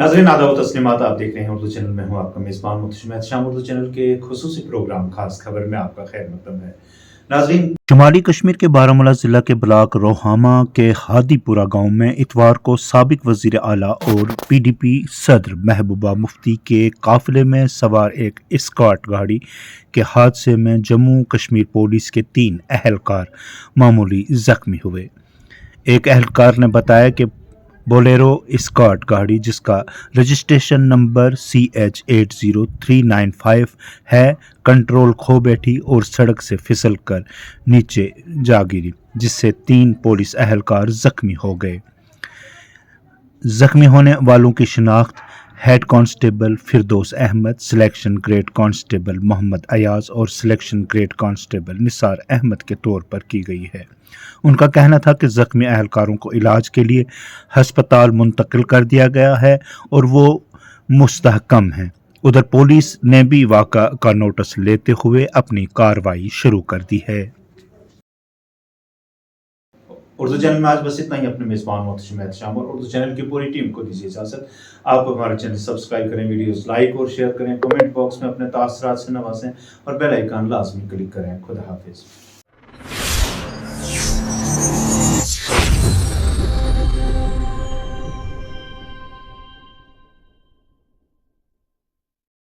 नाज़रीन आदाब व तस्लीमात, आप देख रहे हैं उर्दू चैनल में हूँ आपका मेज़बान मुर्तज़ा एहतशाम। उर्दू चैनल के एक खुसूसी प्रोग्राम खास खबर में आपका खैर मकदम है। नाज़रीन, शुमाली कश्मीर के बारामूला जिला के ब्लॉक रोहामा के हादीपुरा गांव में इतवार को साबिक वजीर आला और पीडीपी सदर महबूबा मुफ्ती के काफिले में सवार एक एस्कॉर्ट गाड़ी के हादसे में जम्मू कश्मीर पुलिस के 3 अहलकार मामूली जख्मी हुए। एक अहलकार ने बताया कि बोलेरो एस्कॉर्ट गाड़ी जिसका रजिस्ट्रेशन नंबर CH80395 है कंट्रोल खो बैठी और सड़क से फिसल कर नीचे जा गिरी, जिससे 3 पुलिस अहलकार जख्मी हो गए। जख्मी होने वालों की शिनाख्त head constable Firdaus Ahmad, selection grade constable Mohammad Ayaz और selection grade constable Nisar Ahmad के तौर पर की गई है। उनका कहना था कि जख्मी अहलकारों को इलाज के लिए हस्पताल मुंतकिल कर दिया गया है और वो मुस्तहकम हैं। उधर पुलिस ने भी वाक़ा का नोटिस लेते हुए अपनी कार्रवाई शुरू कर दी है। उर्दू चैनल में आज बस इतना ही। अपने मेज़बान मुर्तज़ा एहतशाम और उर्दू चैनल की पूरी टीम को दीजिए इजाज़त। आप हमारे चैनल सब्सक्राइब करें, वीडियोस लाइक और शेयर करें, कमेंट बॉक्स में अपने तासरात से नवाजें और बेल आइकन लाजमी क्लिक करें। खुदा हाफिज़।